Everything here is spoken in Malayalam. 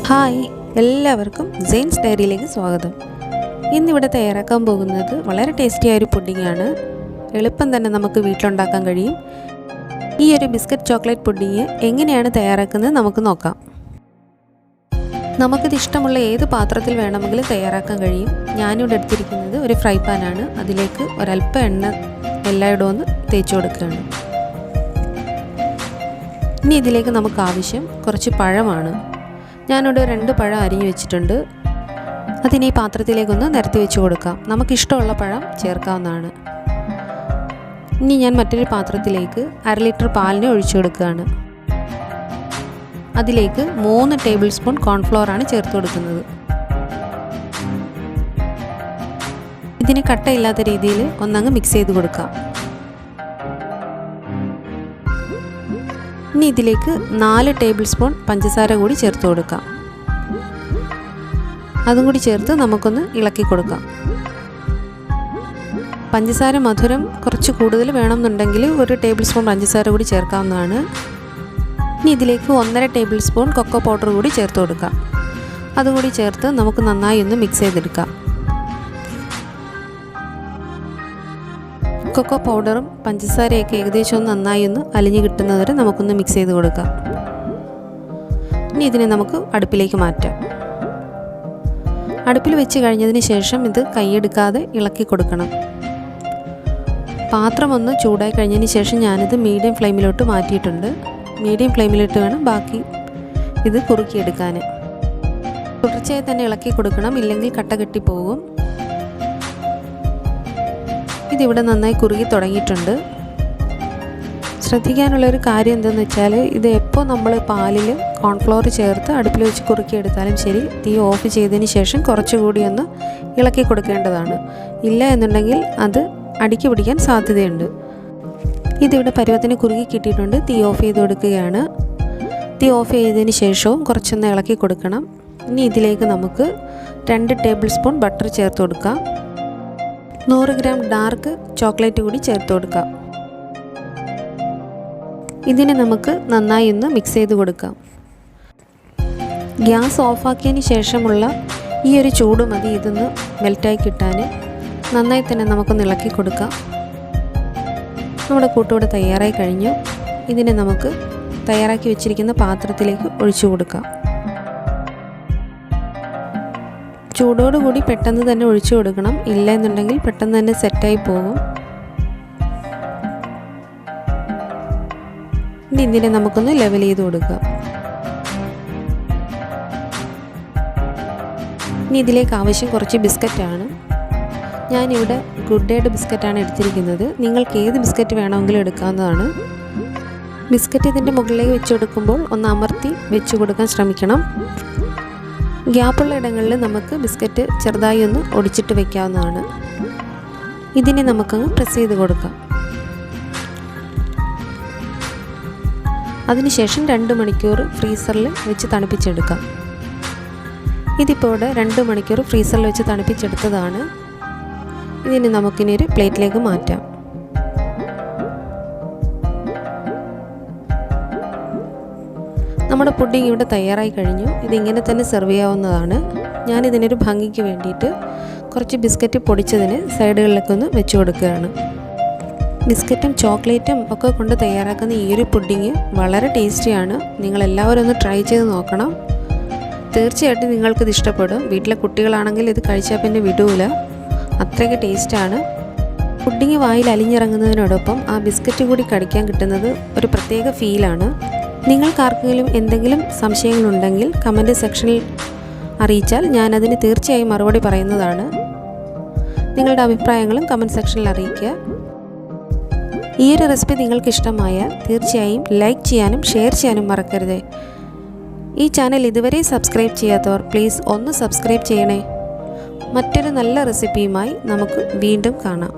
ഹായ്, എല്ലാവർക്കും സെയിൻസ് ഡയറിയിലേക്ക് സ്വാഗതം. ഇന്നിവിടെ തയ്യാറാക്കാൻ പോകുന്നത് വളരെ ടേസ്റ്റിയായ ഒരു പുഡിങ്ങാണ്. എളുപ്പം തന്നെ നമുക്ക് വീട്ടിലുണ്ടാക്കാൻ കഴിയും. ഈ ഒരു ബിസ്ക്കറ്റ് ചോക്ലേറ്റ് പുഡിങ് എങ്ങനെയാണ് തയ്യാറാക്കുന്നത് നമുക്ക് നോക്കാം. നമുക്കിത് ഇഷ്ടമുള്ള ഏത് പാത്രത്തിൽ വേണമെങ്കിലും തയ്യാറാക്കാൻ കഴിയും. ഞാനിവിടെ എടുത്തിരിക്കുന്നത് ഒരു ഫ്രൈ പാനാണ്. അതിലേക്ക് ഒരല്പം എണ്ണ എല്ലായിടവും ഒന്ന് തേച്ച് കൊടുക്കുകയാണ്. ഇനി ഇതിലേക്ക് നമുക്ക് ആവശ്യം കുറച്ച് പഴമാണ്. ഞാനിവിടെ 2 പഴം അരിഞ്ഞു വെച്ചിട്ടുണ്ട്. അതിന് ഈ പാത്രത്തിലേക്കൊന്ന് നിരത്തി വെച്ച് കൊടുക്കാം. നമുക്കിഷ്ടമുള്ള പഴം ചേർക്കാവുന്നതാണ്. ഇനി ഞാൻ മറ്റൊരു പാത്രത്തിലേക്ക് 1/2 ലിറ്റർ പാലിനെ ഒഴിച്ചു കൊടുക്കുകയാണ്. അതിലേക്ക് 3 ടേബിൾ സ്പൂൺ കോൺഫ്ലോർ ആണ് ചേർത്ത് കൊടുക്കുന്നത്. ഇതിന് കട്ടയില്ലാത്ത രീതിയിൽ ഒന്നങ്ങ് മിക്സ് ചെയ്ത് കൊടുക്കാം. ഇനി ഇതിലേക്ക് 4 ടേബിൾ സ്പൂൺ പഞ്ചസാര കൂടി ചേർത്ത് കൊടുക്കാം. അതും കൂടി ചേർത്ത് നമുക്കൊന്ന് ഇളക്കി കൊടുക്കാം. പഞ്ചസാര മധുരം കുറച്ച് കൂടുതൽ വേണമെന്നുണ്ടെങ്കിൽ 1 ടേബിൾ സ്പൂൺ പഞ്ചസാര കൂടി ചേർക്കാവുന്നതാണ്. ഇനി ഇതിലേക്ക് 1.5 ടേബിൾ സ്പൂൺ കൊക്കോ പൗഡർ കൂടി ചേർത്ത് കൊടുക്കാം. അതും കൂടി ചേർത്ത് നമുക്ക് നന്നായി ഒന്ന് മിക്സ് ചെയ്തെടുക്കാം. കൊക്കോ പൗഡറും പഞ്ചസാരയൊക്കെ ഏകദേശം ഒന്ന് നന്നായി ഒന്ന് അലിഞ്ഞ് കിട്ടുന്നതുവരെ നമുക്കൊന്ന് മിക്സ് ചെയ്ത് കൊടുക്കാം. ഇനി ഇതിനെ നമുക്ക് അടുപ്പിലേക്ക് മാറ്റാം. അടുപ്പിൽ വെച്ച് കഴിഞ്ഞതിന് ശേഷം ഇത് കൈയെടുക്കാതെ ഇളക്കി കൊടുക്കണം. പാത്രം ഒന്ന് ചൂടായി കഴിഞ്ഞതിന് ശേഷം ഞാനിത് മീഡിയം ഫ്ലെയിമിലോട്ട് മാറ്റിയിട്ടുണ്ട്. മീഡിയം ഫ്ലെയിമിലിട്ട് വേണം ബാക്കി ഇത് കുറുക്കിയെടുക്കാൻ. തുടർച്ചയായി തന്നെ ഇളക്കി കൊടുക്കണം, ഇല്ലെങ്കിൽ കട്ട കെട്ടിപ്പോകും. ഇതിവിടെ നന്നായി കുറുകി തുടങ്ങിയിട്ടുണ്ട്. ശ്രദ്ധിക്കാനുള്ളൊരു കാര്യം എന്തെന്ന് വെച്ചാൽ ഇത് എപ്പോൾ നമ്മൾ പാലിൽ കോൺഫ്ലോർ ചേർത്ത് അടുപ്പിൽ വെച്ച് കുറുക്കിയെടുത്താലും ശരി, തീ ഓഫ് ചെയ്തതിന് ശേഷം കുറച്ചുകൂടി ഒന്ന് ഇളക്കി കൊടുക്കേണ്ടതാണ്. ഇല്ല എന്നുണ്ടെങ്കിൽ അത് അടിക്ക് പിടിക്കാൻ സാധ്യതയുണ്ട്. ഇതിവിടെ പരുവത്തിന് കുറുകി കിട്ടിയിട്ടുണ്ട്. തീ ഓഫ് ചെയ്ത് കൊടുക്കുകയാണ്. തീ ഓഫ് ചെയ്തതിന് ശേഷവും കുറച്ചൊന്ന് ഇളക്കി കൊടുക്കണം. ഇനി ഇതിലേക്ക് നമുക്ക് 2 ടേബിൾ സ്പൂൺ ബട്ടർ ചേർത്ത് കൊടുക്കാം. 100 ഗ്രാം ഡാർക്ക് ചോക്ലേറ്റ് കൂടി ചേർത്ത് കൊടുക്കാം. ഇതിനെ നമുക്ക് നന്നായി ഒന്ന് മിക്സ് ചെയ്ത് കൊടുക്കാം. ഗ്യാസ് ഓഫാക്കിയതിന് ശേഷമുള്ള ഈ ഒരു ചൂട് മതി ഇതൊന്ന് മെൽറ്റായി കിട്ടാൻ. നന്നായി തന്നെ നമുക്കൊന്ന് ഇളക്കി കൊടുക്കാം. നമ്മുടെ കൂട്ടുകൂടെ തയ്യാറായി കഴിഞ്ഞു. ഇതിനെ നമുക്ക് തയ്യാറാക്കി വെച്ചിരിക്കുന്ന പാത്രത്തിലേക്ക് ഒഴിച്ചു കൊടുക്കാം. ചൂടോടുകൂടി പെട്ടെന്ന് തന്നെ ഒഴിച്ചു കൊടുക്കണം, ഇല്ല എന്നുണ്ടെങ്കിൽ പെട്ടെന്ന് തന്നെ സെറ്റായി പോകും. ഇനി ഇതിനെ നമുക്കൊന്ന് ലെവൽ ചെയ്ത് കൊടുക്കാം. ഇനി ഇതിലേക്ക് ആവശ്യം കുറച്ച് ബിസ്ക്കറ്റാണ്. ഞാനിവിടെ ഗുഡ് ഡേയുടെ ബിസ്ക്കറ്റാണ് എടുത്തിരിക്കുന്നത്. നിങ്ങൾക്ക് ഏത് ബിസ്ക്കറ്റ് വേണമെങ്കിലും എടുക്കാവുന്നതാണ്. ബിസ്ക്കറ്റ് ഇതിൻ്റെ മുകളിലേക്ക് വെച്ച് കൊടുക്കുമ്പോൾ ഒന്ന് അമർത്തി വെച്ച് കൊടുക്കാൻ ശ്രമിക്കണം. ഗ്യാപ്പുള്ള ഇടങ്ങളിൽ നമുക്ക് ബിസ്ക്കറ്റ് ചെറുതായി ഒന്ന് ഒടിച്ചിട്ട് വയ്ക്കാവുന്നതാണ്. ഇതിനെ നമുക്കങ്ങ് പ്രസ് ചെയ്ത് കൊടുക്കാം. അതിനുശേഷം 2 മണിക്കൂർ ഫ്രീസറിൽ വെച്ച് തണുപ്പിച്ചെടുക്കാം. ഇതിപ്പോൾ ഇവിടെ 2 മണിക്കൂർ ഫ്രീസറിൽ വെച്ച് തണുപ്പിച്ചെടുത്തതാണ്. ഇതിനെ നമുക്കിനി ഒരു പ്ലേറ്റിലേക്ക് മാറ്റാം. നമ്മുടെ പുഡിങ് ഇവിടെ തയ്യാറായി കഴിഞ്ഞു. ഇതിങ്ങനെ തന്നെ സെർവ് ചെയ്യാവുന്നതാണ്. ഞാനിതിനൊരു ഭംഗിക്ക് വേണ്ടിയിട്ട് കുറച്ച് ബിസ്ക്കറ്റ് പൊടിച്ചതിന് സൈഡുകളിലൊക്കെ ഒന്ന് വെച്ച് കൊടുക്കുകയാണ്. ബിസ്ക്കറ്റും ചോക്ലേറ്റും ഒക്കെ കൊണ്ട് തയ്യാറാക്കുന്ന ഈ ഒരു പുഡിങ് വളരെ ടേസ്റ്റിയാണ്. നിങ്ങളെല്ലാവരും ഒന്ന് ട്രൈ ചെയ്ത് നോക്കണം. തീർച്ചയായിട്ടും നിങ്ങൾക്കിത് ഇഷ്ടപ്പെടും. വീട്ടിലെ കുട്ടികളാണെങ്കിൽ ഇത് കഴിച്ചാൽ പിന്നെ വിടൂല, അത്രയ്ക്ക് ടേസ്റ്റാണ്. പുഡിങ് വായിൽ അലിഞ്ഞിറങ്ങുന്നതിനോടൊപ്പം ആ ബിസ്ക്കറ്റ് കൂടി കടിക്കാൻ കിട്ടുന്നത് ഒരു പ്രത്യേക ഫീലാണ്. നിങ്ങൾക്കാർക്കെങ്കിലും എന്തെങ്കിലും സംശയങ്ങളുണ്ടെങ്കിൽ കമൻറ്റ് സെക്ഷനിൽ അറിയിച്ചാൽ ഞാനതിന് തീർച്ചയായും മറുപടി പറയുന്നതാണ്. നിങ്ങളുടെ അഭിപ്രായങ്ങളും കമൻറ്റ് സെക്ഷനിൽ അറിയിക്കുക. ഈ ഒരു റെസിപ്പി നിങ്ങൾക്ക് ഇഷ്ടമായാൽ തീർച്ചയായും ലൈക്ക് ചെയ്യാനും ഷെയർ ചെയ്യാനും മറക്കരുത്. ഈ ചാനൽ ഇതുവരെ സബ്സ്ക്രൈബ് ചെയ്യാത്തവർ പ്ലീസ് ഒന്ന് സബ്സ്ക്രൈബ് ചെയ്യണേ. മറ്റൊരു നല്ല റെസിപ്പിയുമായി നമുക്ക് വീണ്ടും കാണാം.